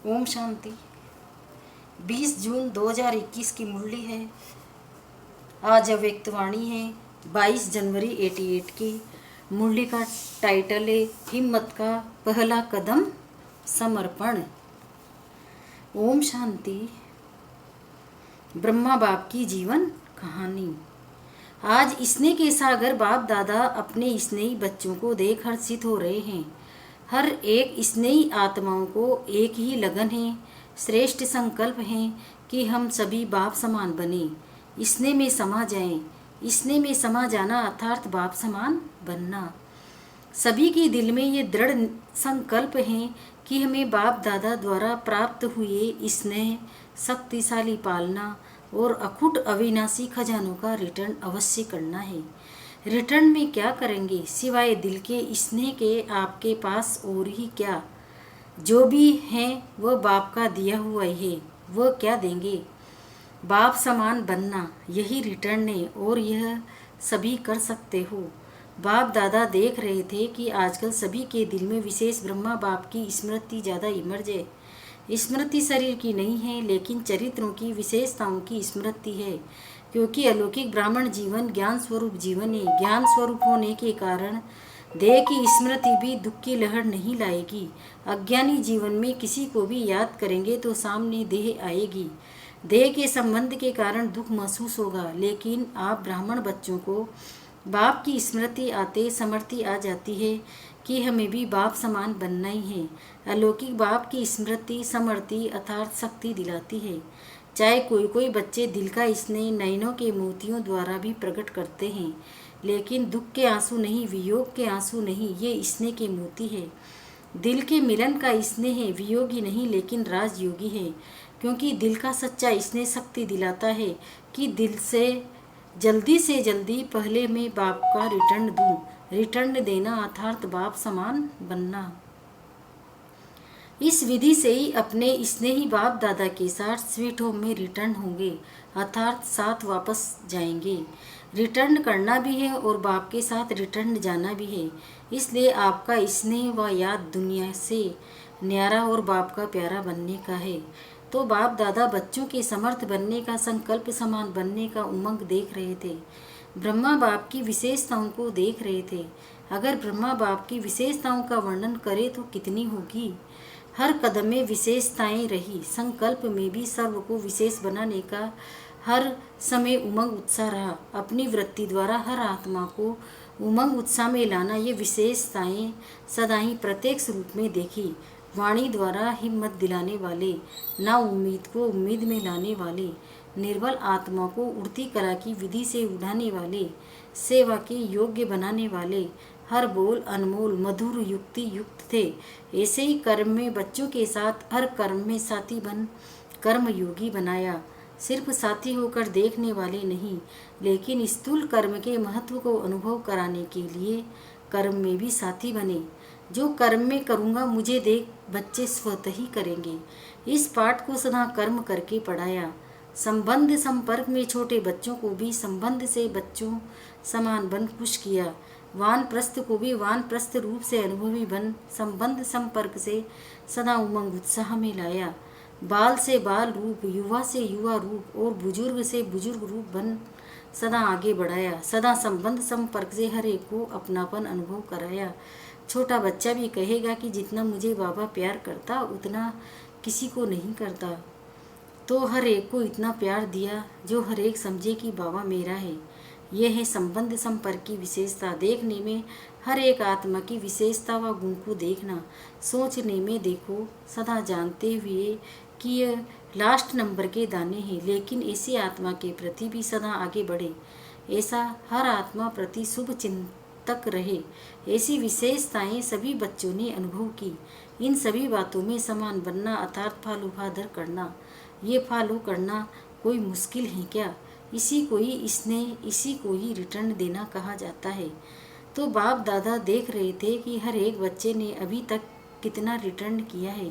ओम शांति। 20 जून 2021 की मुरली है। आज अव्यक्तवाणी है 22 जनवरी 88 की। मुरली का टाइटल है हिम्मत का पहला कदम समर्पण। ओम शांति। ब्रह्मा बाप की जीवन कहानी। आज स्नेह के सागर बाप दादा अपने स्नेही बच्चों को देख हर्षित हो रहे हैं। हर एक स्नेही आत्माओं को एक ही लगन है, श्रेष्ठ संकल्प है कि हम सभी बाप समान बने, स्नेह में समा जाएं। स्नेह में समा जाना अर्थात बाप समान बनना। सभी के दिल में ये दृढ़ संकल्प है कि हमें बाप दादा द्वारा प्राप्त हुए स्नेह, शक्तिशाली पालना और अखुट अविनाशी खजानों का रिटर्न अवश्य करना है। रिटर्न में क्या करेंगे सिवाय दिल के स्नेह के? आपके पास और ही क्या? जो भी है वह बाप का दिया हुआ है, वह क्या देंगे? बाप समान बनना यही रिटर्न है और यह सभी कर सकते हो। बाप दादा देख रहे थे कि आजकल सभी के दिल में विशेष ब्रह्मा बाप की स्मृति ज़्यादा इमर्ज है। स्मृति शरीर की नहीं है लेकिन चरित्रों की, विशेषताओं की स्मृति है, क्योंकि अलौकिक ब्राह्मण जीवन ज्ञान स्वरूप जीवन है। ज्ञान स्वरूप होने के कारण देह की स्मृति भी दुख की लहर नहीं लाएगी। अज्ञानी जीवन में किसी को भी याद करेंगे तो सामने देह आएगी। देह के संबंध के कारण दुख महसूस होगा, लेकिन आप ब्राह्मण बच्चों को बाप की स्मृति आते समृद्धि आ जाती है कि हमें भी बाप समान बनना ही है। अलौकिक बाप की स्मृति समृद्धि अर्थात शक्ति दिलाती है। चाहे कोई कोई बच्चे दिल का स्नेह नयनों के मोतियों द्वारा भी प्रकट करते हैं, लेकिन दुख के आंसू नहीं, वियोग के आंसू नहीं, ये स्नेह के मोती है। दिल के मिलन का स्नेह है, वियोगी नहीं लेकिन राजयोगी है, क्योंकि दिल का सच्चा स्नेह शक्ति दिलाता है कि दिल से जल्दी पहले मैं बाप का रिटर्न दूं। रिटर्न देना अर्थात बाप समान बनना। इस विधि से ही अपने स्नेही बाप दादा के साथ स्वीट होम में रिटर्न होंगे, अर्थात साथ वापस जाएंगे। रिटर्न करना भी है और बाप के साथ रिटर्न जाना भी है। इसलिए आपका स्नेह व याद दुनिया से न्यारा और बाप का प्यारा बनने का है। तो बाप दादा बच्चों के समर्थ बनने का, संकल्प समान बनने का उमंग देख रहे थे। ब्रह्मा बाप की विशेषताओं को देख रहे थे। अगर ब्रह्मा बाप की विशेषताओं का वर्णन करें तो कितनी होगी। हर कदम में विशेषताएं रही। संकल्प में भी सर्व को विशेष बनाने का हर समय उमंग उत्साह रहा। अपनी वृत्ति द्वारा हर आत्मा को उमंग उत्साह में लाना, ये विशेषताएं सदा ही प्रत्यक्ष रूप में देखी। वाणी द्वारा हिम्मत दिलाने वाले, ना उम्मीद को उम्मीद में लाने वाले, निर्बल आत्मा को उड़ती कला की विधि से उड़ाने वाले, सेवा के योग्य बनाने वाले, हर बोल अनमोल मधुर युक्ति युक्त थे। ऐसे ही कर्म में बच्चों के साथ हर कर्म में साथी बन कर्म योगी बनाया। सिर्फ साथी होकर देखने वाले नहीं, लेकिन स्थूल कर्म के महत्व को अनुभव कराने के लिए कर्म में भी साथी बने। जो कर्म में करूँगा मुझे देख बच्चे स्वतः ही करेंगे। इस पाठ को सदा कर्म करके पढ़ाया। संबंध संपर्क में छोटे बच्चों को भी संबंध से बच्चों समान बन खुश किया। वानप्रस्थ को भी वानप्रस्थ रूप से अनुभवी बन संबंध संपर्क से सदा उमंग उत्साह में लाया। बाल से बाल रूप, युवा से युवा रूप और बुजुर्ग से बुजुर्ग रूप बन सदा आगे बढ़ाया। सदा संबंध संपर्क से हर एक को अपनापन अनुभव कराया। छोटा बच्चा भी कहेगा कि जितना मुझे बाबा प्यार करता उतना किसी को नहीं करता। तो हर एक को इतना प्यार दिया जो हर एक समझे कि बाबा मेरा है। यह है संबंध संपर्क की विशेषता। देखने में हर एक आत्मा की विशेषता व गुण को देखना। सोचने में देखो, सदा जानते हुए कि यह लास्ट नंबर के दाने हैं, लेकिन ऐसी आत्मा के प्रति भी सदा आगे बढ़े। ऐसा हर आत्मा प्रति शुभ चिंतक रहे। ऐसी विशेषताएं सभी बच्चों ने अनुभव की। इन सभी बातों में समान बनना अर्थात फालूफादर करना। ये फॉलो करना कोई मुश्किल है क्या? इसी को ही स्नेह, इसी को ही रिटर्न देना कहा जाता है। तो बाप दादा देख रहे थे कि हर एक बच्चे ने अभी तक कितना रिटर्न किया है।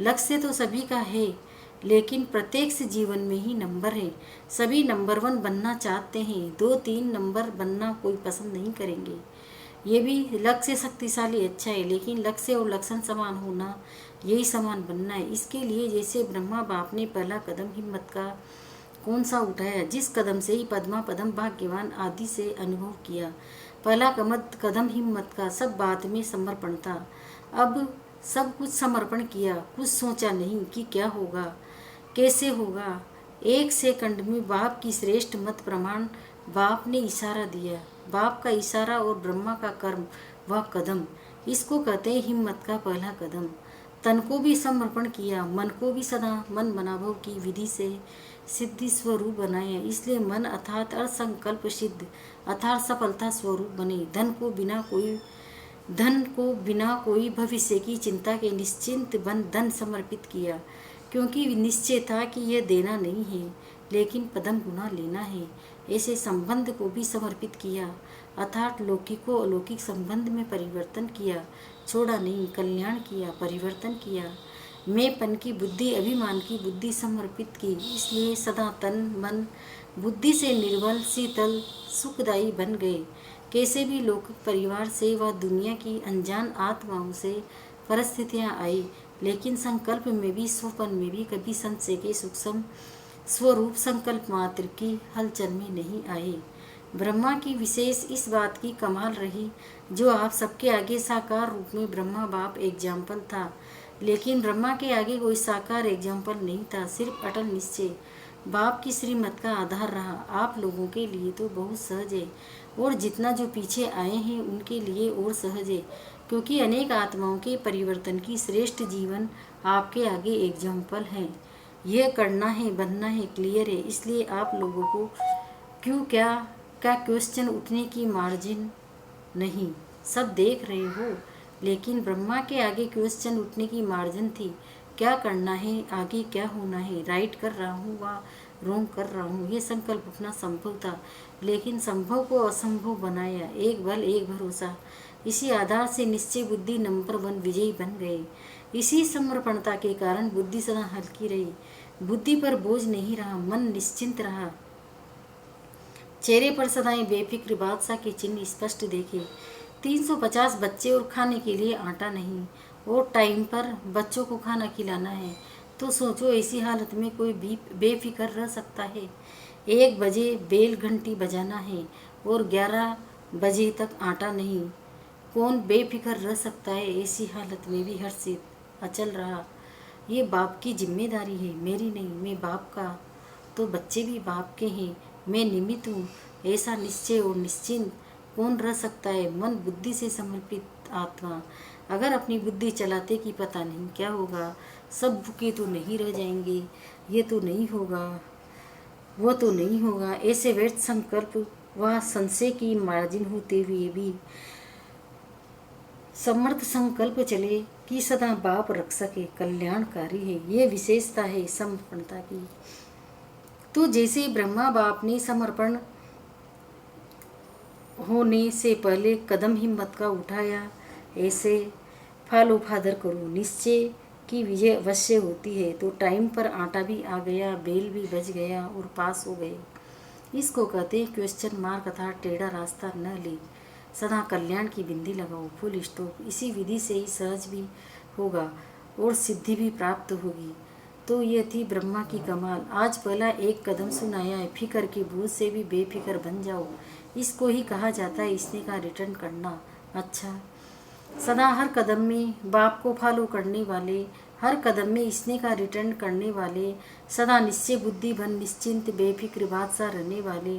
लक्ष्य तो सभी का है, लेकिन प्रत्येक जीवन में ही नंबर है। सभी नंबर 1 बनना चाहते हैं, 2-3 नंबर बनना कोई पसंद नहीं करेंगे। ये भी लक्ष्य शक्तिशाली अच्छा है, लेकिन लक्ष्य और लक्षण समान होना यही समान बनना है। इसके लिए जैसे ब्रह्मा बाप ने पहला कदम हिम्मत का कौन सा उठाया, जिस कदम से ही पद्मा पदम भाग्यवान आदि से अनुभव किया। पहला कदम हिम्मत का सब बात में समर्पण था। अब सब कुछ समर्पण किया, कुछ सोचा नहीं कि क्या होगा कैसे होगा। एक सेकंड में बाप की श्रेष्ठ मत प्रमाण। बाप ने इशारा दिया, बाप का इशारा और ब्रह्मा का कर्म व कदम, इसको कहते हैं हिम्मत का पहला कदम। तन को भी समर्पण किया, मन को भी सदा मन बनाभव की विधि से सिद्धि स्वरूप बनाया। इसलिए मन अर्थात असंकल्प सिद्ध अर्थात सफलता स्वरूप बने। धन को बिना कोई भविष्य की चिंता के निश्चिंत बन धन समर्पित किया, क्योंकि निश्चय था कि यह देना नहीं है लेकिन पदम गुना लेना है। ऐसे संबंध को भी समर्पित किया, अर्थात लौकिक को अलौकिक संबंध में परिवर्तन किया। छोड़ा नहीं, कल्याण किया, परिवर्तन किया। मैंपन की बुद्धि अभिमान की बुद्धि समर्पित की। इसलिए सदा तन मन बुद्धि से निर्मल शीतल सुखदायी बन गए। कैसे भी लौकिक परिवार से व दुनिया की अनजान आत्माओं से परिस्थितियां आई, लेकिन संकल्प में भी स्वपन में भी कभी संशय के सूक्ष्म स्वरूप संकल्प मात्र की हलचल में नहीं आए। ब्रह्मा की विशेष इस बात की कमाल रही, जो आप सबके आगे साकार रूप में ब्रह्मा बाप एग्जाम्पल था, लेकिन ब्रह्मा के आगे कोई साकार एग्जाम्पल नहीं था। सिर्फ अटल निश्चय बाप की श्रीमत का आधार रहा। आप लोगों के लिए तो बहुत सहज है, और जितना जो पीछे आए हैं उनके लिए और सहज है, क्योंकि अनेक आत्माओं के परिवर्तन की श्रेष्ठ जीवन आपके आगे एग्जाम्पल है। यह करना है, बनना है, क्लियर है। इसलिए आप लोगों को क्या क्वेश्चन उठने की मार्जिन नहीं, सब देख रहे हो। लेकिन ब्रह्मा के आगे क्वेश्चन उठने की मार्जिन थी, क्या करना है, आगे क्या होना है, राइट कर रहा हूँ व रॉन्ग कर रहा हूँ। ये संकल्प उठना संभव था, लेकिन संभव को असंभव बनाया। एक बल एक भरोसा, इसी आधार से निश्चय बुद्धि नंबर 1 विजयी बन गए। इसी समर्पणता के कारण बुद्धि सदा हल्की रही, बुद्धि पर बोझ नहीं रहा, मन निश्चिंत रहा। चेहरे पर सदाएं बेफिक्र बादशाह के चिन्ह स्पष्ट देखे। 350 बच्चे और खाने के लिए आटा नहीं, और टाइम पर बच्चों को खाना खिलाना है, तो सोचो ऐसी हालत में कोई बेफिक्र रह सकता है। 1 बजे बेल घंटी बजाना है और 11 बजे तक आटा नहीं, कौन बेफिक्र रह सकता है। ऐसी हालत में भी हर्षित अचल रहा। ये बाप की जिम्मेदारी है, मेरी नहीं। मैं बाप का, तो बच्चे भी बाप के हैं, मैं निमित्त हूँ। ऐसा निश्चय और निश्चिंत कौन रह सकता है। मन बुद्धि से समर्पित आत्मा अगर अपनी बुद्धि चलाते कि पता नहीं क्या होगा, सब भूखे तो नहीं रह जाएंगे, ये तो नहीं होगा, वो तो नहीं होगा, ऐसे व्यर्थ संकल्प व संशय की मार्जिन होते हुए भी समर्थ संकल्प चले कि सदा बाप रख सके, कल्याणकारी है। ये विशेषता है समर्पणता की। तो जैसे ब्रह्मा बाप ने समर्पण होने से पहले कदम हिम्मत का उठाया, ऐसे फॉलो फादर करो। निश्चय की विजय अवश्य होती है। तो टाइम पर आटा भी आ गया, बेल भी बज गया और पास हो गए। इसको कहते हैं क्वेश्चन मार्क अर्थात टेढ़ा रास्ता न ले, सदा कल्याण की बिंदी लगाओ, फुल स्टॉप। इसी विधि से ही सहज भी होगा और सिद्धि भी प्राप्त होगी। तो यह थी ब्रह्मा की कमाल। आज पहला एक कदम सुनाया है, फिक्र के बोझ से भी बेफिक्र बन जाओ। इसको ही कहा जाता है इसने का रिटर्न करना। अच्छा, सदा हर कदम में बाप को फॉलो करने वाले, हर कदम में इसने का रिटर्न करने वाले, सदा निश्चय बुद्धि बन निश्चिंत बेफिक्र बादशाह रहने वाले,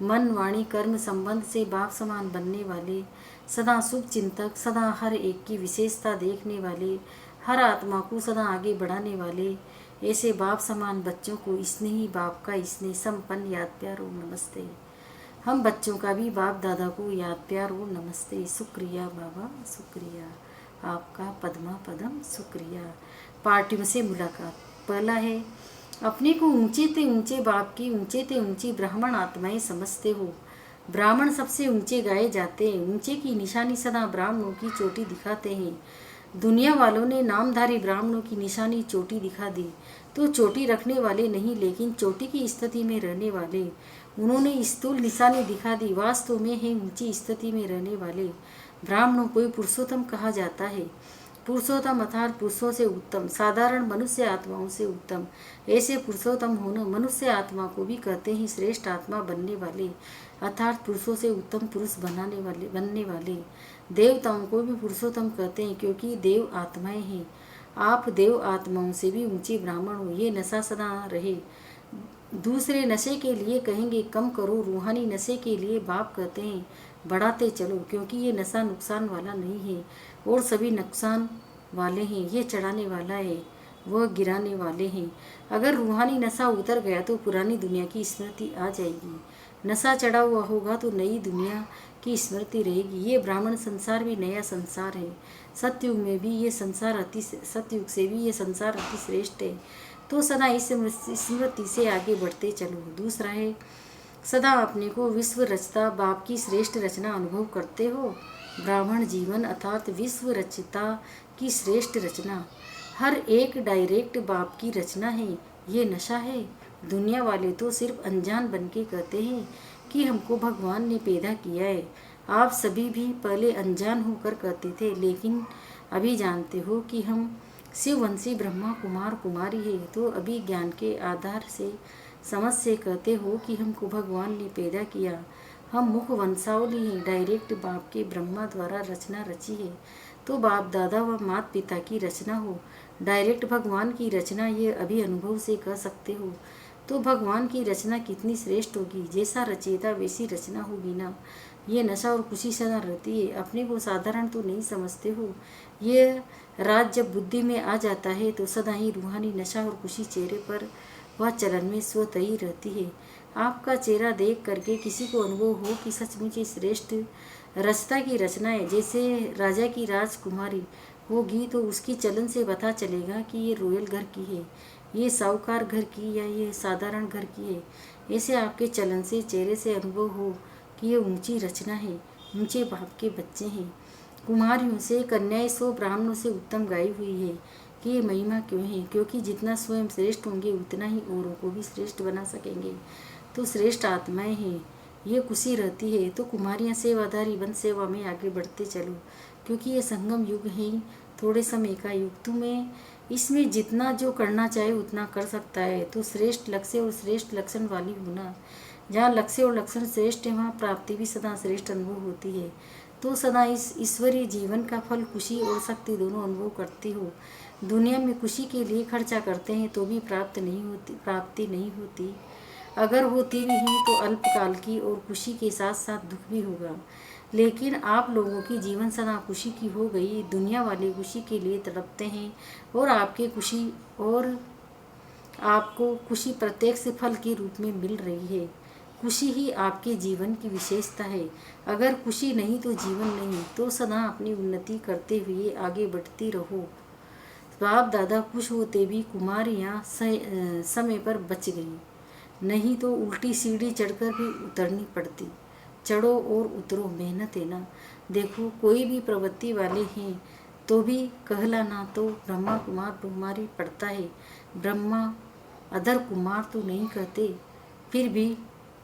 मन वाणी कर्म संबंध से बाप समान बनने वाले, सदा शुभ चिंतक, सदा हर एक की विशेषता देखने वाले, हर आत्मा को सदा आगे बढ़ाने वाले, ऐसे बाप समान बच्चों को स्नेही बाप का स्नेह संपन्न याद प्यार और नमस्ते। हम बच्चों का भी बाप दादा को याद प्यार और नमस्ते। शुक्रिया बाबा, शुक्रिया आपका पद्मा पदम, शुक्रिया। पार्टियों से मुलाकात। पहला है, अपने को ऊंचे ते ऊंचे बाप की ऊंचे ते ऊंची ब्राह्मण आत्माएं समझते हो। ब्राह्मण सबसे ऊंचे गाए जाते हैं। ऊंचे की निशानी सदा ब्राह्मणों की चोटी दिखाते हैं। दुनिया वालों ने नामधारी ब्राह्मणों की निशानी चोटी दिखा दी, तो चोटी रखने वाले नहीं, लेकिन चोटी की स्थिति में रहने वाले। उन्होंने स्थूल निशानी दिखा दी, वास्तव में है ऊंची स्थिति में रहने वाले। ब्राह्मणों को पुरुषोत्तम कहा जाता है। पुरुषोत्तम अर्थात पुरुषों से उत्तम, साधारण मनुष्य आत्माओं से उत्तम। ऐसे पुरुषोत्तम होना मनुष्य आत्मा को भी कहते हैं श्रेष्ठ आत्मा बनने वाले, अर्थात पुरुषों से उत्तम पुरुष बनने वाले। देवताओं को भी पुरुषोत्तम कहते हैं क्योंकि देव आत्माएं हैं। आप देव आत्माओं से भी ऊंचे ब्राह्मण हो। ये नशा सदा रहे। दूसरे नशे के लिए कहेंगे कम करो, रूहानी नशे के लिए बाप कहते हैं बढ़ाते चलो, क्योंकि ये नशा नुकसान वाला नहीं है और सभी नुकसान वाले हैं। ये चढ़ाने वाला है, वह गिराने वाले हैं। अगर रूहानी नशा उतर गया तो पुरानी दुनिया की स्मृति आ जाएगी। नशा चढ़ा हुआ होगा तो नई दुनिया की स्मृति रहेगी। ये ब्राह्मण संसार भी नया संसार है। सतयुग में भी ये संसार सतयुग से भी ये संसार अति श्रेष्ठ है। तो सदा इस स्मृति से आगे बढ़ते चलो। दूसरा है, सदा अपने को विश्व रचता बाप की श्रेष्ठ रचना अनुभव करते हो। ब्राह्मण जीवन अर्थात विश्व रचिता की श्रेष्ठ रचना, हर एक डायरेक्ट बाप की रचना है। ये नशा है। दुनिया वाले तो सिर्फ अनजान बन के कहते हैं कि हमको भगवान ने पैदा किया है। आप सभी भी पहले अनजान होकर कहते थे, लेकिन अभी जानते हो कि हम शिववंशी ब्रह्मा कुमार कुमारी है। तो अभी ज्ञान के आधार से समझ से कहते हो कि हमको भगवान ने पैदा किया। हम मुख वंशावली हैं, डायरेक्ट बाप के ब्रह्मा द्वारा रचना रची है। तो बाप दादा व माता पिता की रचना हो, डायरेक्ट भगवान की रचना, ये अभी अनुभव से कह सकते हो। तो भगवान की रचना कितनी श्रेष्ठ होगी। जैसा रचेता वैसी रचना होगी ना। ये नशा और खुशी सदा रहती है। अपने को साधारण तो नहीं समझते हो। ये राज जब बुद्धि में आ जाता है तो सदा ही रूहानी नशा और खुशी चेहरे पर वह चलन में स्वतः ही रहती है। आपका चेहरा देख करके किसी को अनुभव हो कि सचमुच श्रेष्ठ रचता की रचना है। जैसे राजा की राजकुमारी होगी तो उसकी चलन से पता चलेगा कि ये रॉयल घर की है, ये साहूकार घर की या ये साधारण घर की है। ऐसे आपके चलन से चेहरे से अनुभव हो कि ये ऊंची रचना है, ऊंचे बाप के बच्चे हैं। कुमारियों से कन्याएं 100 ब्राह्मणों से उत्तम गाई हुई है कि ये महिमा क्यों है, क्योंकि जितना स्वयं श्रेष्ठ होंगे उतना ही औरों को भी श्रेष्ठ बना सकेंगे। तो श्रेष्ठ आत्माएं हैं, ये खुशी रहती है। तो कुमारियाँ सेवाधारी बन सेवा में आगे बढ़ते चलो, क्योंकि ये संगम युग है, थोड़े समय का युग। तुम्हें इसमें जितना जो करना चाहे उतना कर सकता है। तो श्रेष्ठ लक्ष्य और श्रेष्ठ लक्षण वाली होना, जहाँ लक्ष्य और लक्षण श्रेष्ठ है वहाँ प्राप्ति भी सदा श्रेष्ठ अनुभव होती है। तो सदा इस ईश्वरीय जीवन का फल खुशी और शक्ति दोनों अनुभव करते हो। दुनिया में खुशी के लिए खर्चा करते हैं तो भी प्राप्ति नहीं होती। अगर होती भी है तो अल्पकाल की, और खुशी के साथ साथ दुख भी होगा। लेकिन आप लोगों की जीवन सदा खुशी की हो गई। दुनिया वाले खुशी के लिए तड़पते हैं और आपको खुशी प्रत्यक्ष फल के रूप में मिल रही है। खुशी ही आपके जीवन की विशेषता है। अगर खुशी नहीं तो जीवन नहीं। तो सदा अपनी उन्नति करते हुए आगे बढ़ती रहो। बाप दादा खुश होते भी कुमारियाँ समय पर बच गई, नहीं तो उल्टी सीढ़ी चढ़कर भी उतरनी पड़ती। चढ़ो और उतरो, मेहनत है ना। देखो कोई भी प्रवृत्ति वाले हैं तो भी कहलाना तो ब्रह्मा कुमार कुमारी पड़ता है। ब्रह्मा अदर कुमार तो नहीं कहते, फिर भी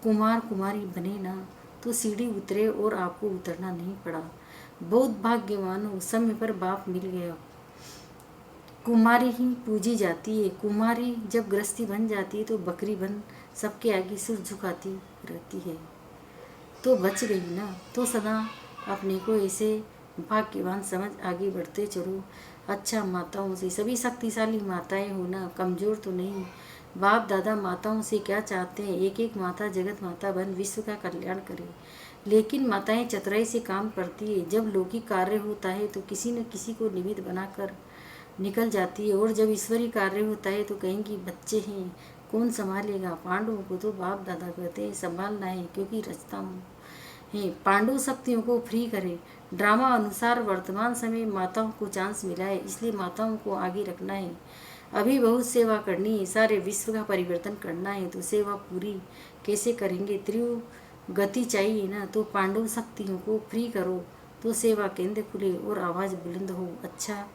कुमार कुमारी बने ना तो सीढ़ी उतरे और आपको उतरना नहीं पड़ा। बहुत भाग्यवान हो, समय पर बाप मिल गया। कुमारी ही पूजी जाती है। कुमारी जब गृहस्थी बन जाती है तो बकरी बन सबके आगे सिर झुकाती रहती है। तो बच गई ना। तो सदा अपने को ऐसे भाग्यवान समझ आगे बढ़ते चलो। अच्छा, माताओं से सभी शक्तिशाली माताएं होना, कमज़ोर तो नहीं। बाप दादा माताओं से क्या चाहते हैं, एक एक माता जगत माता बन विश्व का कल्याण करे। लेकिन माताएं चतुराई से काम करती है। जब लौकिक कार्य होता है तो किसी न किसी को निमित्त बनाकर निकल जाती है, और जब ईश्वरीय कार्य होता है तो कहेंगी बच्चे हैं कौन संभालेगा। पांडवों को तो बाप दादा कहते हैं संभालना है, क्योंकि रचता हूँ है। पांडु शक्तियों को फ्री करे। ड्रामा अनुसार वर्तमान समय माताओं को चांस मिला है, इसलिए माताओं को आगे रखना है। अभी बहुत सेवा करनी है, सारे विश्व का परिवर्तन करना है। तो सेवा पूरी कैसे करेंगे, तीव्र गति चाहिए ना। तो पांडव शक्तियों को फ्री करो तो सेवा केंद्र खुले और आवाज़ बुलंद हो। अच्छा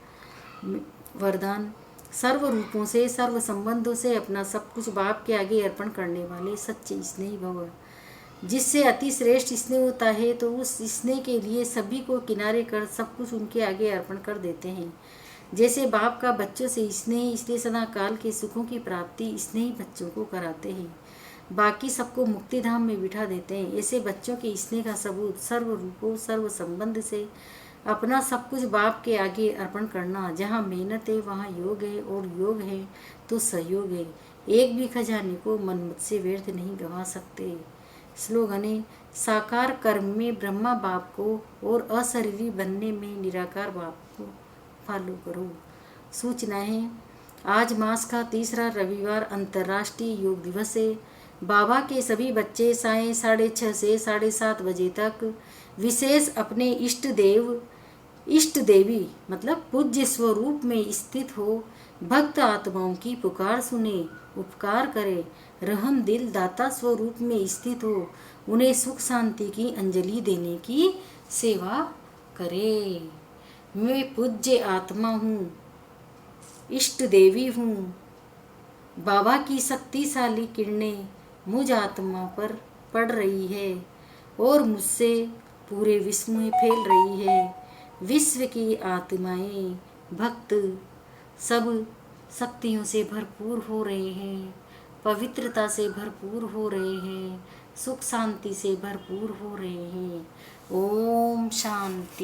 वरदान, सर्व रूपों से सर्व संबंधों से अपना सब कुछ बाप के आगे अर्पण करने वाले सच्चे स्नेही भव। जिससे अति श्रेष्ठ स्नेह होता है, तो उस स्नेह के लिए सभी को किनारे कर सब कुछ उनके आगे अर्पण कर देते हैं। जैसे बाप का बच्चों से स्नेह, इसलिए सदा काल के सुखों की प्राप्ति स्नेही बच्चों को कराते हैं, बाकी सबको मुक्ति धाम में बिठा देते हैं। ऐसे बच्चों के स्नेह का सबूत सर्व रूपों सर्व संबंध से अपना सब कुछ बाप के आगे अर्पण करना। जहाँ मेहनत है वहाँ योग है, और योग है तो सहयोग है। एक भी खजाने को मन मुझसे व्यर्थ नहीं गंवा सकते। स्लोगन है, साकार कर्म में ब्रह्मा बाप को और अशरीरी बनने में निराकार बाप को फॉलो करो। सूचना है, आज मास का तीसरा रविवार अंतर्राष्ट्रीय योग दिवस है। बाबा के सभी बच्चे साय 6:30 से 7:30 बजे तक विशेष अपने इष्ट देवी मतलब पूज्य स्वरूप में स्थित हो भक्त आत्माओं की पुकार सुने, उपकार करे, रहम दिल दाता स्वरूप में स्थित हो उन्हें सुख शांति की अंजलि देने की सेवा करे। मैं पूज्य आत्मा हूँ, इष्ट देवी हूँ। बाबा की शक्तिशाली किरणें मुझ आत्मा पर पड़ रही है और मुझसे पूरे विश्व में फैल रही है। विश्व की आत्माएं भक्त सब शक्तियों से भरपूर हो रहे हैं, पवित्रता से भरपूर हो रहे हैं, सुख शांति से भरपूर हो रहे हैं। ओम शांति।